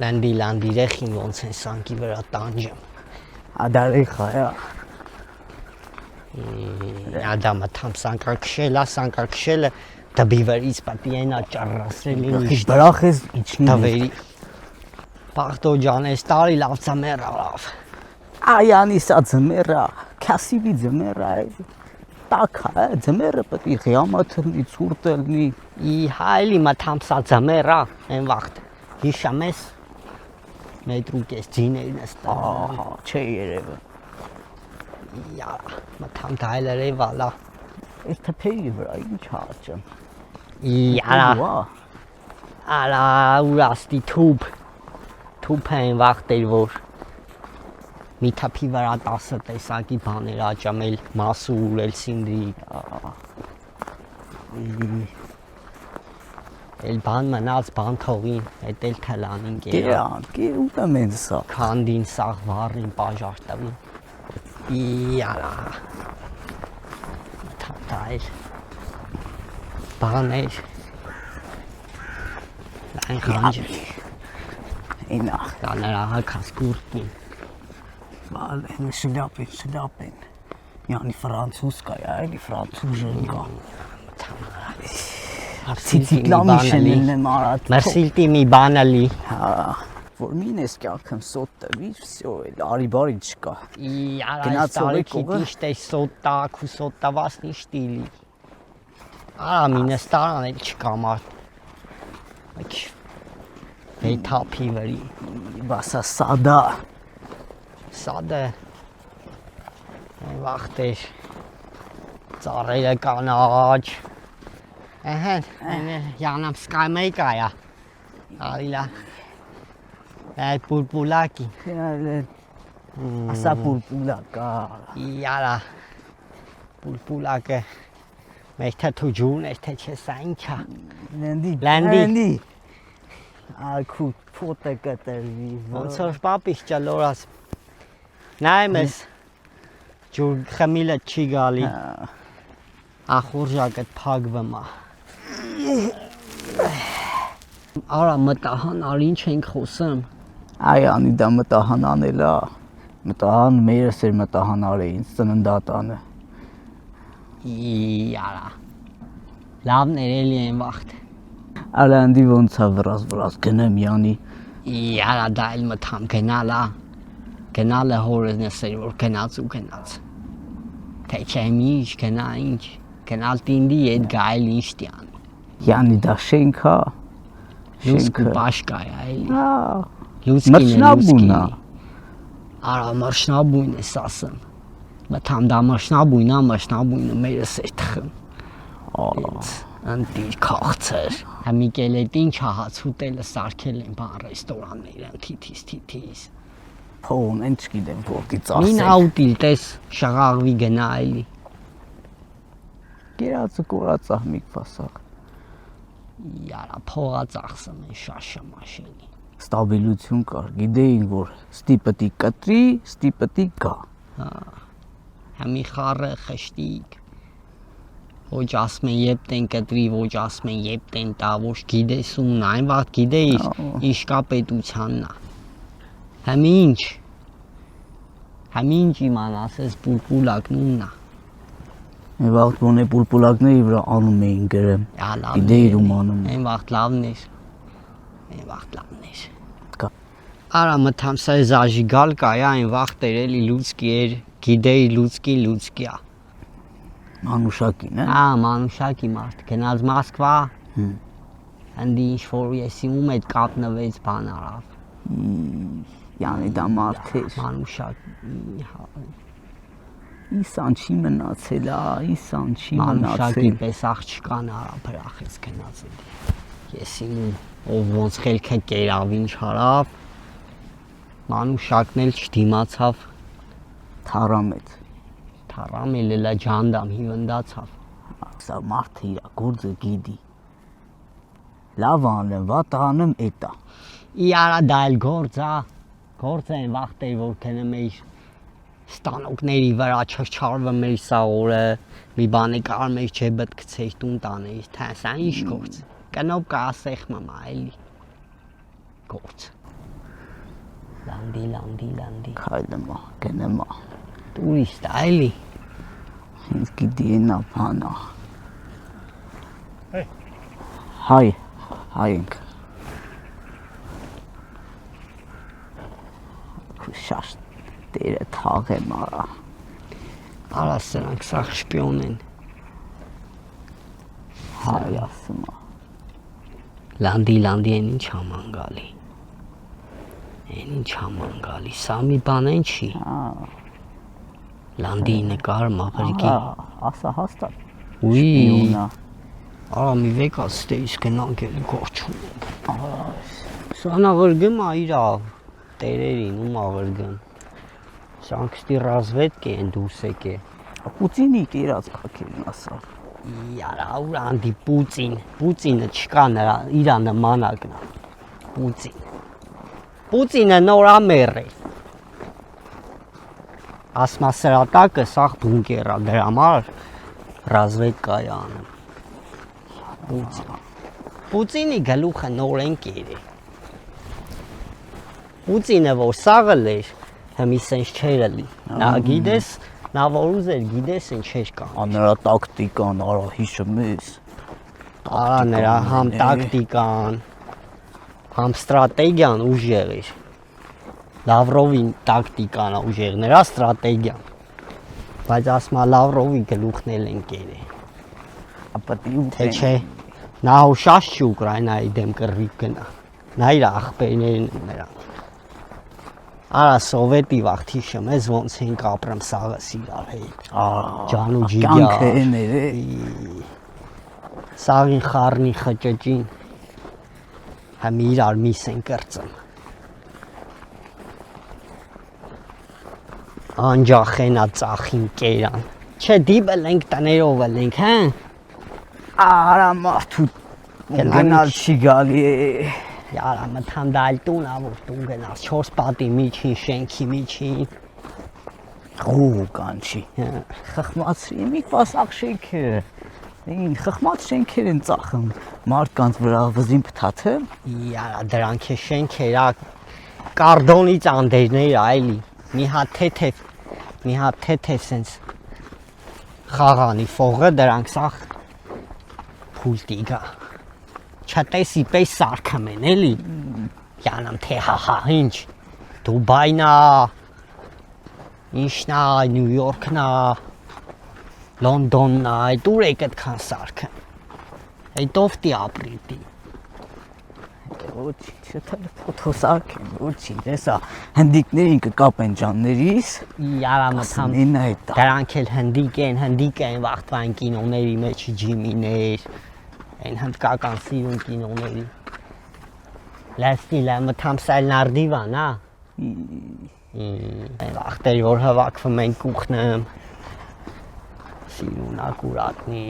Լանդի ռեխին ոնց են սանկի վրա տանջեմ։ Ադարի խայա։ Ադամը թամ սանկար քշելը դբի վրից պատի այնա ճառասել Ի բրախ ես իջնի։ Դավերի։ Բախտո ջան, այս տարի լավ ծմեր արավ։ Այանի սա ձմերա, քասիվի ձմերա է։ Տակա, ձմերը պետք է ղիամաթնի, ցուրտ լինի։ Ի հայլի մաթամսա ձմերա, այն վաղտ։ Հիշամ ես մետրուկես ջիներին ստա։ Ահա, չէ երևը։ Յա, մաթամ դայլերը վալա։ Այս թփերի վրա ինչ հաճեմ։ Յա։ Ալա ուրաստի թուփ են վաղտեր որ մի թափի վրա 10 տեսակի բաներ աճամել մասուր էլ սինդրի էլ բան մնաց բան թողին էդ էլ թլանին կերանք ուտեմ են սա քանդին սաղ վառին բաժար տվին յարա թափտայլ բաներ այն խանջի ինա կաներա հակաս կուրտին Բալեն շլապեն Յանի ֆրանցուսկա այլի ֆրանցուժենկա Ցիցիկլամի շենելն եմ արած Մերսիլտի մի բանալի Հա որ մին ես կյանքեմ սոտ տվի վсё էլ արի բարի չկա Գնաց օրի քիչ է սոտա քուսոտա վասնի շտիլի Արա մինը ստարան էլ չկա մարդ Թափի վրի բասա սադա Սադը վախտեր ծառերը կանաչ Յանամսկայ մեկայա այլա այդ պուլպուլակի ասա պուլպուլակա յարա պուլպուլակը մեր թթուջուն է թե չէ սա ինչա լանդի Ակու ֆոտո կտրվի ոնց որ պապիս ճլորած նայեմ ես ջուր խմիլը չի գալի ախորժակը փակվում է Արա մտահան ինչ ենք խոսում Այանի դա մտահան անելա մտահան մերս էր մտահան արեին ծննդատանը Յարա լավ ներելի են վախտ Ալանդի ոնց է վրաս գնեմ յանի Յարա դա էլ մտամ գնալը հորս նսեր որ գնաց ու գնաց թե չէ ինչ գնա ինչ գնալ տինդի այդ գայլ ինչ տյանի յանի դա շենքա լուսկու բաշկա է այլի մրշնաբունա Արա մրշնաբույն ես ասում մտամ դա մրշնաբույնը մերս էր թխում Անտի քաղցր Համիկելետ ինչ հաց ուտելը սարքել են բան ռեստորաններ թիթիս Փոն ինչ գիտեմ որտից ասել Մին աուտիլ տես շաղաղվի գնա այլի Գերածը կորած ահմիկ ֆասակ Յարա փողա ծախսում են շաշը մաշելի Ստաբիլություն կար գիտեին որ ստիպտի կտրի ստիպտի գա Համի խառը խշտիկ Ոչ ասում են եբ տեն կտրի ոչ ասում են եբ տեն տա ոչ գիտես ումն այն վաղտ գիտեիր ինչ կա պետությանն Համի ինչ իմանաս ես պուլպուլակն ումնա Այն վաղտ ոնե պուլպուլակների վրա անում էին գրեմ Գիտեիր ում անում Այն վաղտ լավն էր Արա մտամ սա զաժիգալ կա այն վաղտ էր էլի լուցկի էր գիտեի լուցկիա Մանուշակին մանուշակի մարդ գնաց Մոսկվա Անդի ինչ որ եսի ում այդ կապնվեց բան արավ Յանի դա մարդ էր Մանուշակի Իսան չի մնացել իսան չի Մանուշակի մնացել պես աղջկան արա բրախից գնաց Եսի ով ոնց խելքը կերավ ինչ արավ Մանուշակն էլ չդիմացավ Թարամեց Թարամել էլա ջանդամ հիվնդացավ Սա մարդը իրա գործը գիտի Լավ անեմ, վատ անեմ էտա Իարա դա էլ գործ են վաղտեր որ կնեմ էիր ստանոկների վրա չարչարվում էր սա օրը մի բան է կարում էր ջեբդ գցեիր տուն տաներ թե սա ինչ գործ կնոբ կասեխ մամա էլի գործ Լանդի։ Քայլեմ, գնեմ։ Տուրիստ այլի։ Ինձ գիտի նա բանա։ Հայենք։ Քուշաշ դերը թաղեմ արա։ Արա սրանք սա շպիոն են։ Հայ ասում։ Լանդի են ինչ աման գալի։ Են ինչ աման գալի, սա մի բան են չի։ Լանդի նկար մաղրիկի։ Ասա հաստատ։ Ուի։ Շպիոնա։ Արա մի վեկա ստեյս գնանք էլ գորջում ենք։ Սան աղրգում ա իրա տերերին ու մաղրգում։ Սանք ստի ռազվետք են դուսեք է։ Պուտինի տիրած կակերին ասա։ Яра ուրանդի Պուտինը չկա նրա իրա նմանակն է։ Պուտինը նորամեր է։ Ասմա սրատակը սաղ բունկերա դրա համար ռազվետկա է անում։ Պուտինի գլուխը նորեն կեր է։ Պուտինը որ սաղը լեր, հմի սենց չեր լի։ Նա գիդես, նա որ ուզեր գիդես են չեր կան։ Նրա տակտիկան, արա հիշում ես։ Արա նրա համ տակտիկան, համ ստրատեգիան ուժեղ էր։ Լավրովին տակտիկան ուժեղ, նրա ստրատեգիան։ Բայց ասմա Լավրովի գլուխն էլ են կեր է։ Թե չէ, նա հուշաշ չի Ուկրայնայի դեմ կռիվ գնա։ Նա իր աղբերներն են նրան։ Արա սովետի վաղ թիշում ես ոնց ենք ապրեմ սաղս իրար հետ։ Ջան ու ջիգյար։ Սաղին խառնի խճճին համ իրար միս են կրծում։ Անջախենա ծախին կերան։ Չէ դիպել ենք տներով ենք, հա։ Արա մարդու գնալ չի գալի է։ Яра մթանդալ տուն ավոր տուն գնաց 4 պատի միջին շենքի միջին Ու կանչի։ Խխմացրի մի պասակ շենքերը։ Ին խխմած շենքեր են ծախում մարդկանց վրա վզին փթաթը։ Яра դրանք է շենքերա կարդոնից անդերներ այլի։ Մի հատ թեթև սենց խաղանի ֆողը դրանք սախ փուլտիգա։ Չտեսի պես սարքում են էլի։ Յանամ թե հահա ինչ Դուբայնա Ինչնա Նյու Յորքնա Լոնդոննա այդ ուր եք այդքան սարքն։ Այդ ովտի ապրիտի։ Ոչինչ, ֆոտոսարք են, ոչինչ, հեսա հնդիկներին կկապեն ջաններից։ Яра մթամ դրանք էլ հնդիկ են վաղտվան կինոների մեջ ջիմիներ, այն հնդկական սիրուն կինոների։ Լաստիլա մթամ սալնարդիվան, հա։ Վաղտեր որ հավաքվում են կուխնեմ, սիրուն ակուրատնի,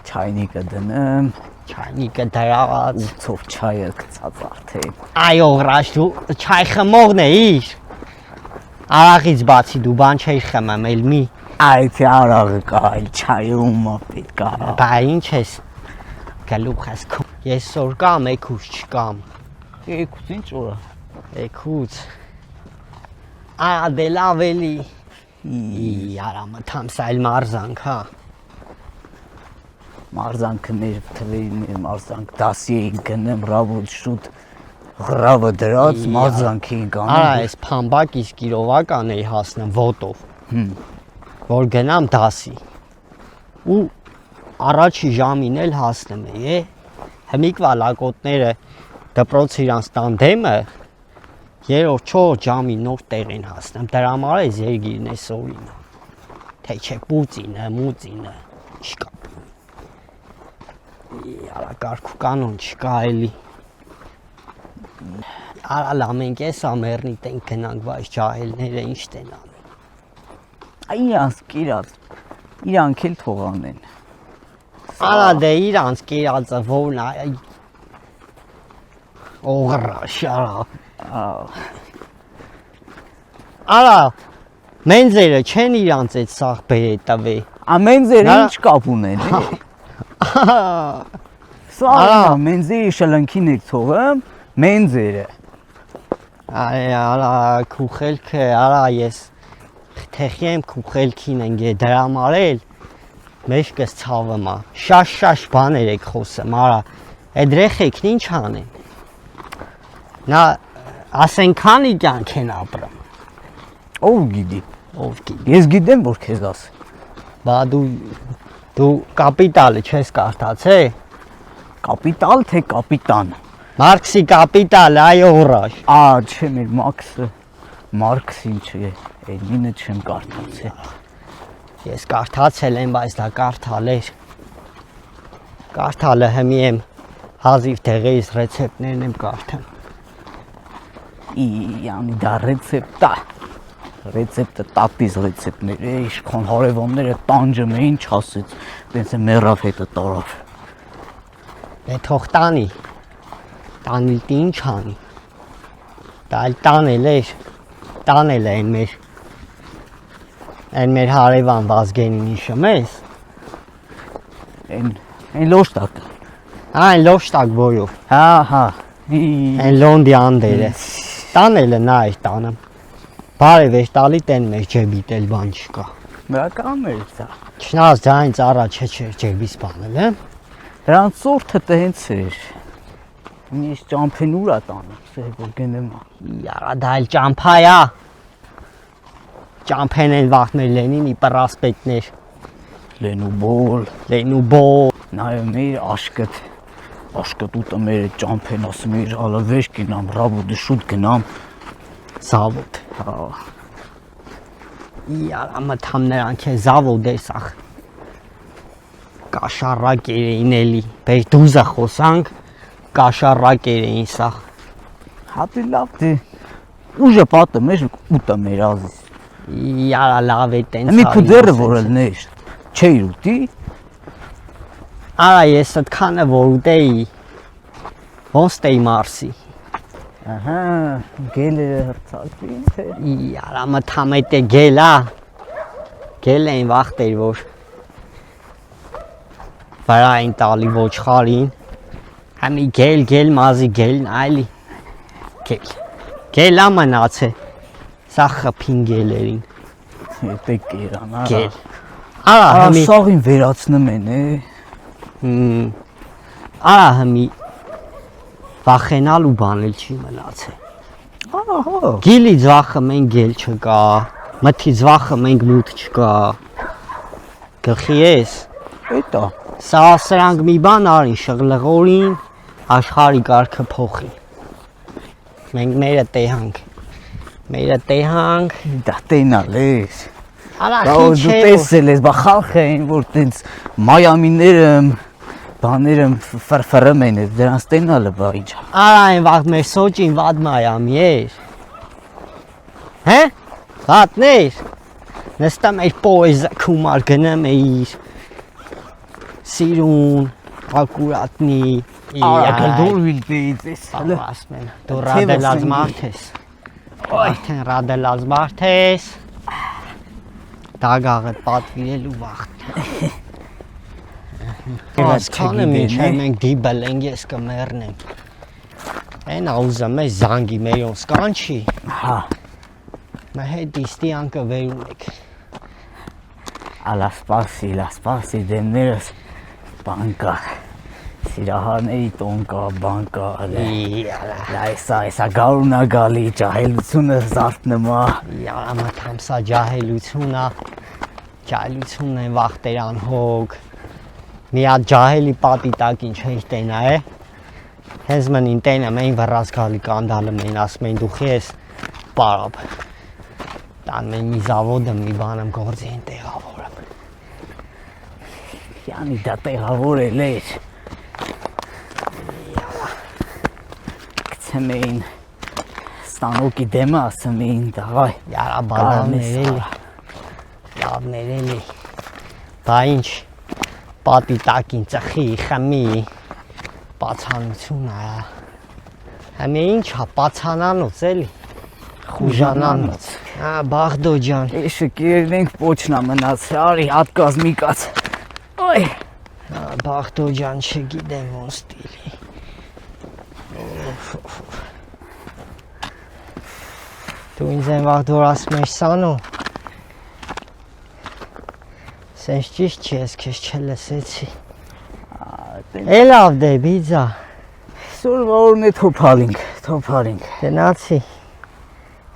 չայնիկը դնեմ, չայնիկը դրած, ուծով չայը կծած արդեն։ Այո, ռաշ դու չայ խմողն էիր։ Արաղից բացի դու բան չէիր խմում, էլ մի։ Այդ արաղը կա, այլ չայը ումա պետք է։ Բա ինչ ես գլուխ ես քո։ Ես որ կամ եկուց չկամ։ Եկուց ինչ օրը։ Եկուց։ Ա դե լավ էլի։ Яра մթամ սայլ մարզանք, հա։ Մարզանքը մեր թվերին էր մարզանք դասի էին գնեմ ռավոտ շուտ գրավը դրած մարզանք էին գանում։ Արա այս փամբակից կիրովական էի հասնում ոտով։ Որ գնամ դասի։ Ու առաջի ժամին էլ հասնում էի, հմիկվա լակոտները դպրոց իրանց տանդեմը երրորդ 4 ժամին նոր տեղ են հասնում։ Դրա համար է զերգիրն է սորին։ Թե չէ Պուտինը, Մուտինը չկա։ Արա կարգու կանոն չկա էլի։ Արա լամենք ես ամերնի տենք գնանք, բայց ջահելները ինչ տեն անի։ Իրանց կիրած, իրանք էլ թողանեն։ Արա դե իրանց կիրածը որն է։ Օղրաշ արա։ Արա մենձերը չեն իրանց այդ սաղ բերե տվե։ Ամենձերը ինչ կապ ունեն։ Սա մենձերի շլնքին եք թողում, մենձերը։ Արա քուխելքը, արա ես թեխի եմ քուխելքին են դրամարել, մեջքս ցավը մա, շաշ բաներ եք խոսում, արա, այդ ռեխեքն ինչ անեն, նա ասեն քանի կյանք են ապրում, Ով գիտի, ես գիտեմ, որ քեզ ասեմ, բա դու կապիտալը չես կարդացե, կապիտալ թե կապիտան, Մարքսի կապիտալ, այո ուռաշ, չէ մեր Մաքսը, Մարքսին չէ, Էլինը չեմ կարդացել, ես կարդացել եմ, բայց դա կարդալ էր, կարդալը հմի եմ հազիվ տեղեիս ռեցեպտներն եմ կարդում, Յանի դա ռեցեպտա, ռեցեպտը տատիս ռեցեպտներ, իշխան հարևանները տանջում է, ինչ ասեց, տենց է մեռավ հետը տարավ, դե թող տանի, տանիլ տի ինչ անի, դա էլ տանել էր, տանել է են մեր հարևան Վազգենին իշում ես, Այն լոշտակը, այն լոշտակ բոյով, հա, այն լոնդի անդերը, տանելը նա էր տանում, բարև էր տալի տեն մեր ջեբիտ էլ բան չկա, մրական էր սա, չնայած ձայնց առաջ չէր ջեբիս բանել, Դրանց սորթը տը հենց էր, Ինչ ճամփեն ուր է տանում, որ գնեմ Яра դա էլ ճամփա է, ճամփեն են վաղ մեր Լենինի պրասպեկտներ, Լենուբոլ, նայ մեր աշկտ ուտը մեր ճամփեն ասում էր ալա վեշ գնամ, ռաբոդը շուտ գնամ, Զավոդ, Яра մտամ նրանք է զավոդ էր սախ, Կաշարակ էին էլի, բեր դուզը խոսանք, Կաշարակ էին սախ, Հատի լավ դե, ուժը պատը մեր ուտը մեր ազիս, Яра լավ է տենց Մի քուդերը որ ելներ, չէիր ուտի, Արա ես այդքանը որ ուտեի, ոնց տեի մարսի, Ահա, գելերը հրցակվին թե, Яра մտամ էտ է գելա, գել էին վաղտեր որ, վրա էին տալի ոչխարին, Համի գել մազի գելն այլի, գելա մնաց է, սա խպին գելերին, Եթե կերան, գել, Արա հմի, Սաղին վերացնում են Արա հմի, վախենալ ու բանել չի մնաց է, Գիլից վախը մենք գել չկա, մթից վախը մենք մութ չկա, Գլխի ես, Էտա, Սա սրանք մի բան արին, շղլղորին, աշխարի կարգը փոխի, Մենք մերը տեհանք, դա տենալ ես, Արա Դա խիչ դու է, տեսել ես, բա խալխ էին, որ տենց մայամիներըմ, բաներըմ ֆրֆրում են, դրանց տենալը բա ինչ, Արա այն վաղ մեր սոճին վատ մայամի էր, Հե, վատներ, նստամ էր պոեզը կումար գնեմ էիր, Սիրուն, ակուրատնի, Արա գլդոր վիլտեից ես, ասմեն, դու ռադելած մարդ ես, Արդեն ռադելած մարդ ես, Դագաղդ պատվիրելու վաղթ, Ասքանը մինչև մենք դիբել ենք ես կմերնեմ, Են աուզեմ ես զանգի մերյոն սկանչի, հա, Մը հետ իստի անկը վերում եք, ալա սպասի, դեմներս, բանկա, սիրահաների տոնկա, բանկա, լայսա գարունա գալի, ճահելությունը զարդնմա, Яра մտամ սա ջահելությունն են վաղտեր անհոգ, մի հատ ջահելի պատի տակ ինչ հեյ տենա է, հենց մնին տենը մեն վռած գալի կանդալը մեն ասում են դուխի ես պարապ, տան մեն մի զավոդը մի բանım գործի են տեղավորում, Յանի դա տեղավոր էլ էր, Կցեմ էին, ստանոկի դեմը ասում էին դաղայ, Яра լավներ էլի, բա ինչ պատի տակին ծխի, խմի, պացանություն արա, Համի ինչ հա պացանանոց էլի, խուժանանոց, բաղդո ջան, Էշը կերել ենք պոչնա մնաց, արի հատկազ մի կաց, Ոյ, բաղդո ջան չգիտեմ ոնց ստիլի, Դու ինձ են վաղ դոր ասում ես Սանո։ Սենց ճիշտ չի, ես քեզ չլսեցի։ Է լավ դե բիձա։ Սուրվա օրն է թոփարինք։ Գնացի։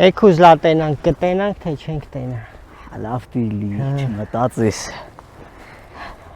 Եկ ուզլա տենանք, կտենանք, թե չենք տենա։ Լավ դիլի, չմտածես։